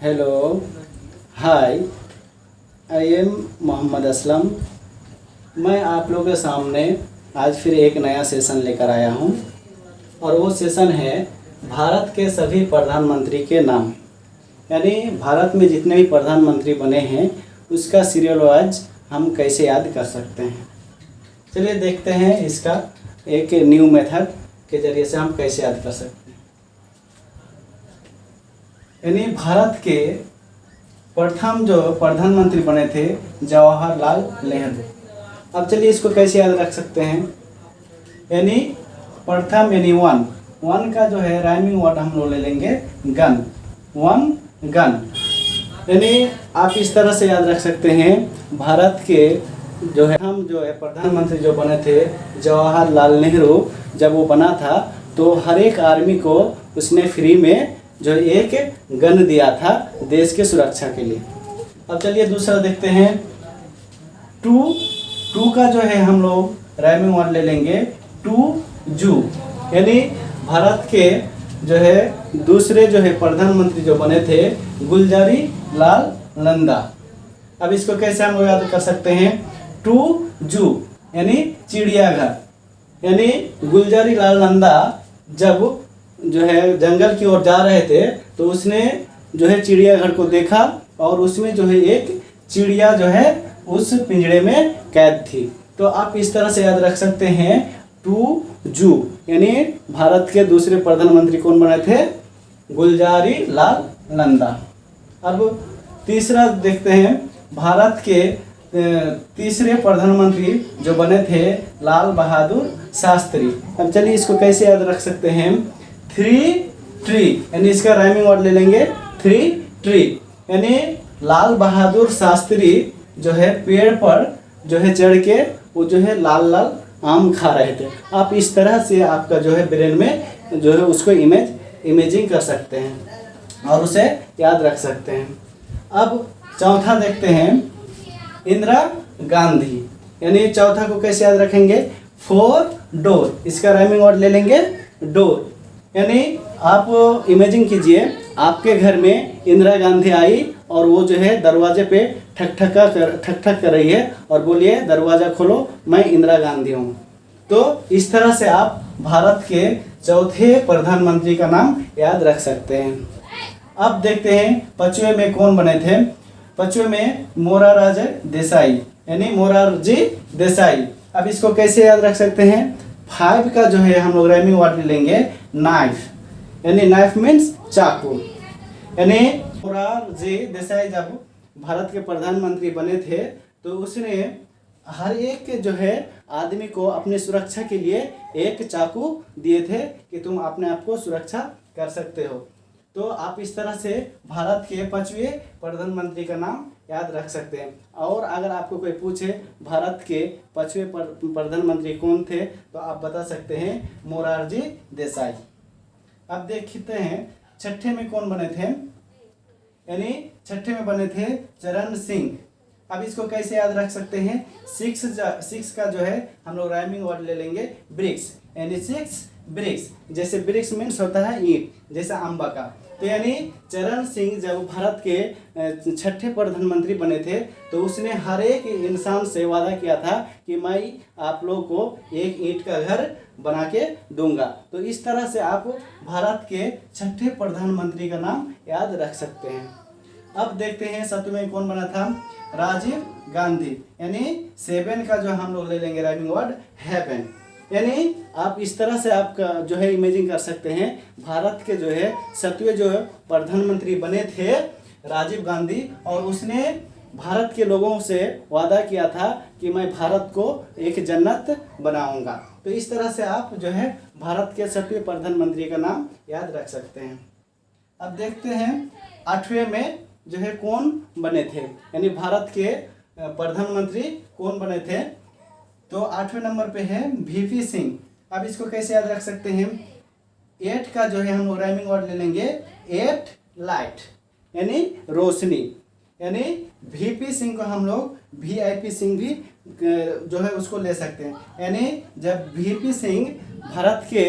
Hello, hi. I am Mohammad Aslam. मैं आप लोगों के सामने आज फिर एक नया सेशन लेकर आया हूँ और वो सेशन है भारत के सभी प्रधानमंत्री के नाम। यानी भारत में जितने भी प्रधानमंत्री बने हैं उसका सीरियल वाइज हम कैसे याद कर सकते हैं। चलिए देखते हैं इसका एक न्यू मेथड के ज़रिए से हम कैसे याद कर सकते हैं। यानी भारत के प्रथम जो प्रधानमंत्री बने थे जवाहरलाल नेहरू। अब चलिए इसको कैसे याद रख सकते हैं। यानी प्रथम यानी वन का जो है राइमिंग वर्ड हम लोग ले लेंगे गन, वन गन। यानी आप इस तरह से याद रख सकते हैं भारत के जो है प्रधानमंत्री जो बने थे जवाहरलाल नेहरू, जब वो बना था तो हर एक आर्मी को उसने फ्री में जो एक गन दिया था देश के सुरक्षा के लिए। अब चलिए दूसरा देखते हैं। टू का जो है हम लोग राइमिंग वर्ड ले लेंगे टू जू। यानी भारत के जो है दूसरे जो है प्रधानमंत्री जो बने थे गुलजारी लाल नंदा। अब इसको कैसे हम लोग याद कर सकते हैं। टू जू यानी चिड़ियाघर। यानी गुलजारी लाल नंदा जब जो है जंगल की ओर जा रहे थे तो उसने जो है चिड़ियाघर को देखा और उसमें जो है एक चिड़िया जो है उस पिंजरे में कैद थी। तो आप इस तरह से याद रख सकते हैं टू जू। यानी भारत के दूसरे प्रधानमंत्री कौन बने थे गुलजारी लाल नंदा। अब तीसरा देखते हैं। भारत के तीसरे प्रधानमंत्री जो बने थे लाल बहादुर शास्त्री। अब चलिए इसको कैसे याद रख सकते हैं। थ्री ट्री यानी इसका राइमिंग वर्ड ले लेंगे थ्री ट्री। यानी लाल बहादुर शास्त्री जो है पेड़ पर जो है चढ़ के वो जो है लाल लाल आम खा रहे थे। आप इस तरह से आपका जो है ब्रेन में जो है उसको इमेजिंग कर सकते हैं और उसे याद रख सकते हैं। अब चौथा देखते हैं इंदिरा गांधी। यानी चौथा को कैसे याद रखेंगे। फोर डोर इसका राइमिंग वर्ड ले लेंगे डोर। यानी आप इमेजिन कीजिए आपके घर में इंदिरा गांधी आई और वो जो है दरवाजे पे ठक ठक कर रही है और बोलिए दरवाज़ा खोलो मैं इंदिरा गांधी हूँ। तो इस तरह से आप भारत के चौथे प्रधानमंत्री का नाम याद रख सकते हैं। अब देखते हैं पांचवें में कौन बने थे। पांचवें में मोरारजी देसाई यानी मोरारजी देसाई। अब इसको कैसे याद रख सकते हैं। फाइव का जो है हम लोग राइमिंग वर्ड ले लेंगे नाइफ। यानी नाइफ मीन्स चाकू। यानी मोरारजी देसाई जब भारत के प्रधानमंत्री बने थे तो उसने हर एक जो है आदमी को अपनी सुरक्षा के लिए एक चाकू दिए थे कि तुम अपने आप को सुरक्षा कर सकते हो। तो आप इस तरह से भारत के पांचवें प्रधानमंत्री का नाम याद रख सकते हैं। और अगर आपको कोई पूछे भारत के पांचवें प्रधानमंत्री कौन थे तो आप बता सकते हैं मोरारजी देसाई। अब देखते हैं छठे में कौन बने थे। यानी छठे में बने थे चरण सिंह। अब इसको कैसे याद रख सकते हैं। सिक्स का जो है हम लोग राइमिंग वर्ड ले लेंगे ब्रिक्स। यानी सिक्स ब्रिक्स। जैसे ब्रिक्स मीन्स होता है ईंट, जैसा अम्बा का। तो यानी चरण सिंह जब भारत के छठे प्रधानमंत्री बने थे तो उसने हर एक इंसान से वादा किया था कि मैं आप लोगों को एक ईंट का घर बना के दूंगा। तो इस तरह से आप भारत के छठे प्रधानमंत्री का नाम याद रख सकते हैं। अब देखते हैं सातवें कौन बना था राजीव गांधी। यानी सेवन का जो हम लोग ले लेंगे राइमिंग वर्ड हेवन। यानी आप इस तरह से आपका जो है इमेजिन कर सकते हैं भारत के जो है सातवें जो प्रधानमंत्री बने थे राजीव गांधी और उसने भारत के लोगों से वादा किया था कि मैं भारत को एक जन्नत बनाऊंगा। तो इस तरह से आप जो है भारत के सातवें प्रधानमंत्री का नाम याद रख सकते हैं। अब देखते हैं आठवें में जो है कौन बने थे। यानी भारत के प्रधानमंत्री कौन बने थे। तो आठवें नंबर पे है वीपी सिंह। अब इसको कैसे याद रख सकते हैं। एट का जो है हम लोग राइमिंग वर्ड ले लेंगे एट लाइट यानी रोशनी। यानी वीपी सिंह को हम लोग वीआईपी सिंह भी जो है उसको ले सकते हैं। यानी जब वीपी सिंह भारत के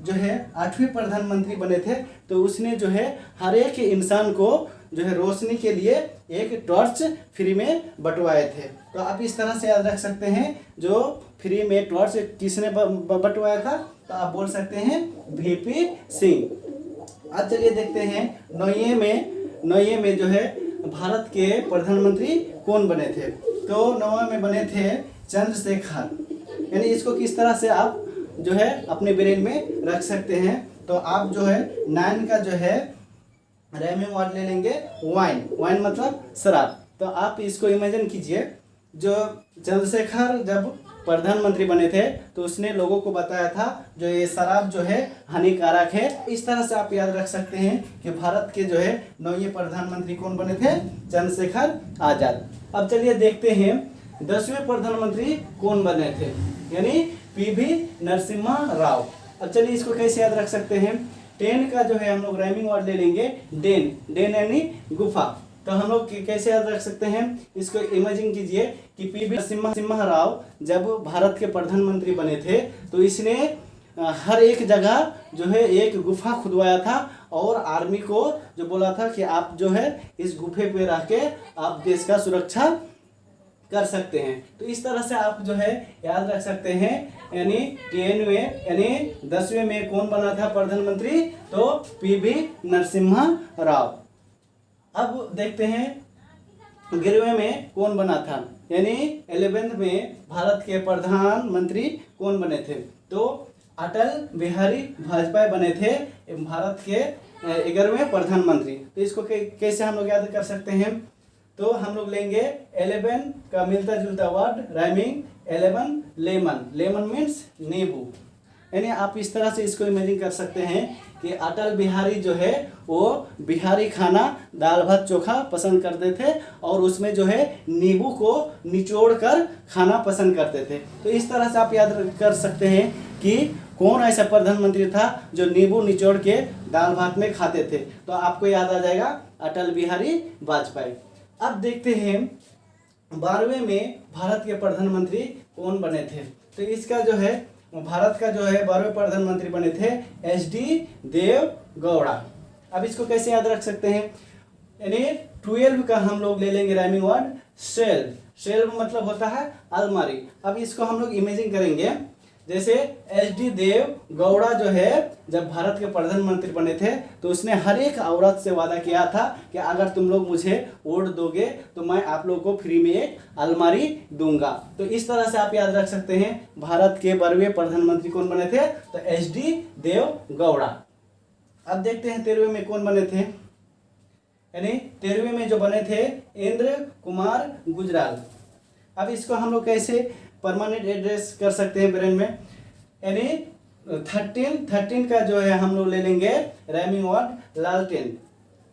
जो है 8वें प्रधानमंत्री बने थे तो उसने जो है हर एक इंसान को जो है रोशनी के लिए एक टॉर्च फ्री में बंटवाए थे। तो आप इस तरह से याद रख सकते हैं, जो फ्री में टॉर्च किसने बंटवाया था, तो आप बोल सकते हैं वीपी सिंह। अब चलिए देखते हैं 9वें में जो है भारत के प्रधानमंत्री कौन बने थे। तो 9वें में बने थे चंद्रशेखर। यानी इसको किस तरह से आप जो है अपने ब्रेन में रख सकते हैं। तो आप जो है 9 का जो है राइमिंग वर्ड ले लेंगे वाइन मतलब शराब। तो आप इसको इमेजिन कीजिए, जो चंद्रशेखर जब प्रधानमंत्री बने थे तो उसने लोगों को बताया था जो ये शराब जो है हानिकारक है। इस तरह से आप याद रख सकते हैं कि भारत के जो है 9वें प्रधानमंत्री कौन बने थे, चंद्रशेखर आजाद। अब चलिए देखते हैं 10वें प्रधानमंत्री कौन बने थे, यानी पीवी नरसिम्हा राव। अब चलिए इसको कैसे याद रख सकते हैं। 10 का जो है हम लोग राइमिंग वर्ड ले लेंगे डेन यानी गुफा। तो हम लोग कैसे याद रख सकते हैं, इसको इमेजिन कीजिए कि पीवी नरसिम्हा राव जब भारत के प्रधानमंत्री बने थे तो इसने हर एक जगह जो है एक गुफा खुदवाया था और आर्मी को जो बोला था कि आप जो है इस गुफे पे रह के आप देश का सुरक्षा कर सकते हैं। तो इस तरह से आप जो है याद रख सकते हैं। यानी 10वें में कौन बना था प्रधानमंत्री, तो पीवी नरसिम्हा राव। अब देखते हैं 11वें में कौन बना था, यानी 11वें में भारत के प्रधानमंत्री कौन बने थे, तो अटल बिहारी वाजपेयी बने थे भारत के 11वें प्रधानमंत्री। तो इसको कैसे हम लोग याद कर सकते हैं, तो हम लोग लेंगे 11 का मिलता जुलता वर्ड राइमिंग 11 लेमन मीन्स नींबू। यानी आप इस तरह से इसको इमेजिन कर सकते हैं कि अटल बिहारी जो है वो बिहारी खाना दाल भात चोखा पसंद करते थे और उसमें जो है नींबू को निचोड़ कर खाना पसंद करते थे। तो इस तरह से आप याद कर सकते हैं कि कौन ऐसा प्रधानमंत्री था जो नींबू निचोड़ के दाल भात में खाते थे। तो आपको याद आ जाएगा अटल बिहारी वाजपेयी। अब देखते हैं 12वें में भारत के प्रधानमंत्री कौन बने थे। तो इसका जो है भारत का जो है 12वें प्रधानमंत्री बने थे HD देवगौड़ा। अब इसको कैसे याद रख सकते हैं, यानी 12 का हम लोग ले लेंगे राइमिंग वर्ड शेल्फ मतलब होता है अलमारी। अब इसको हम लोग इमेजिन करेंगे, जैसे HD देवगौड़ा जो है जब भारत के प्रधानमंत्री बने थे तो उसने हर एक औरत से वादा किया था कि अगर तुम लोग मुझे वोट दोगे तो मैं आप लोगों को फ्री में एक अलमारी दूंगा। तो इस तरह से आप याद रख सकते हैं भारत के 12वें प्रधानमंत्री कौन बने थे, तो HD देवगौड़ा। अब देखते हैं 13वें में कौन बने थे, यानी 13वें में जो बने थे इंद्र कुमार गुजराल। अब इसको हम लोग कैसे परमानेंट एड्रेस कर सकते हैं ब्रेन में, यानी 13 का जो है हम लोग ले लेंगे राइमिंग वर्ड लालटेन।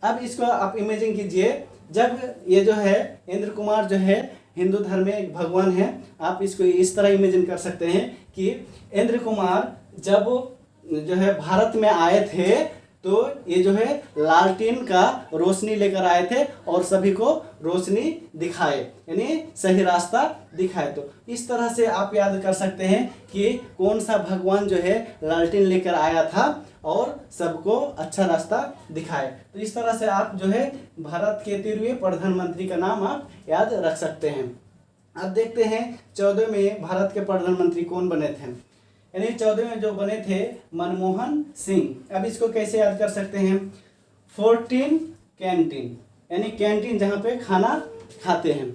अब इसको आप इमेजिन कीजिए, जब ये जो है इंद्र कुमार जो है हिंदू धर्म में एक भगवान है। आप इसको इस तरह इमेजिन कर सकते हैं कि इंद्र कुमार जब जो है भारत में आए थे तो ये जो है लालटेन का रोशनी लेकर आए थे और सभी को रोशनी दिखाए, यानी सही रास्ता दिखाए। तो इस तरह से आप याद कर सकते हैं कि कौन सा भगवान जो है लालटेन लेकर आया था और सबको अच्छा रास्ता दिखाए। तो इस तरह से आप जो है भारत के 13वें प्रधानमंत्री का नाम आप याद रख सकते हैं। अब देखते हैं 14वें में भारत के प्रधानमंत्री कौन बने थे, यानी 14वें में जो बने थे मनमोहन सिंह। अब इसको कैसे याद कर सकते हैं, 14 कैंटीन, यानी कैंटीन जहाँ पे खाना खाते हैं।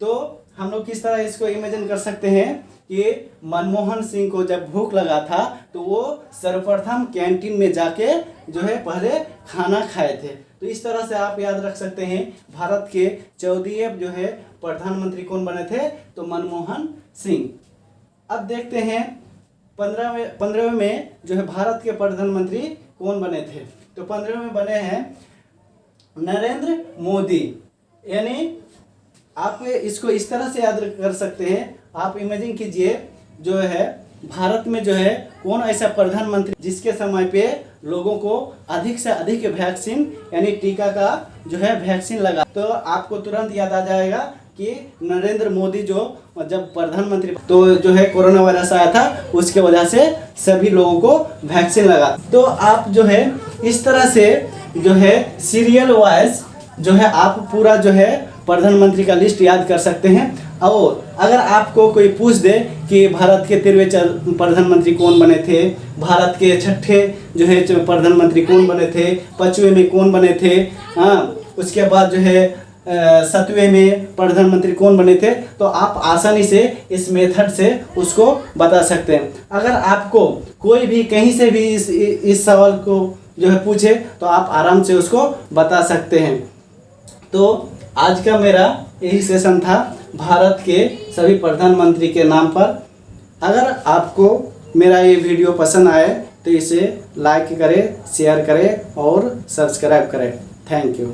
तो हम लोग किस तरह इसको इमेजिन कर सकते हैं कि मनमोहन सिंह को जब भूख लगा था तो वो सर्वप्रथम कैंटीन में जाके जो है पहले खाना खाए थे। तो इस तरह से आप याद रख सकते हैं भारत के 14वें जो है प्रधानमंत्री कौन बने थे, तो मनमोहन सिंह। अब देखते हैं 15वें में जो है भारत के प्रधानमंत्री कौन बने थे, तो 15वें में बने हैं नरेंद्र मोदी। यानी आप इसको इस तरह से याद कर सकते हैं, आप इमेजिन कीजिए जो है भारत में जो है कौन ऐसा प्रधानमंत्री जिसके समय पे लोगों को अधिक से अधिक वैक्सीन यानी टीका का जो है वैक्सीन लगा। तो आपको तुरंत याद आ जाएगा कि नरेंद्र मोदी जो जब प्रधानमंत्री तो जो है कोरोना वायरस आया था उसके वजह से सभी लोगों को वैक्सीन लगा। तो आप जो है इस तरह से जो है सीरियल वाइज जो है आप पूरा जो है प्रधानमंत्री का लिस्ट याद कर सकते हैं। और अगर आपको कोई पूछ दे कि भारत के 13वें प्रधानमंत्री कौन बने थे, भारत के 6ठे जो है प्रधानमंत्री कौन बने थे, 5वें में कौन बने थे, हाँ, उसके बाद जो है 7वें में प्रधानमंत्री कौन बने थे, तो आप आसानी से इस मेथड से उसको बता सकते हैं। अगर आपको कोई भी कहीं से भी इस सवाल को जो है पूछे तो आप आराम से उसको बता सकते हैं। तो आज का मेरा यही सेशन था भारत के सभी प्रधानमंत्री के नाम पर। अगर आपको मेरा ये वीडियो पसंद आए तो इसे लाइक करें, शेयर करें और सब्सक्राइब करें। Thank you.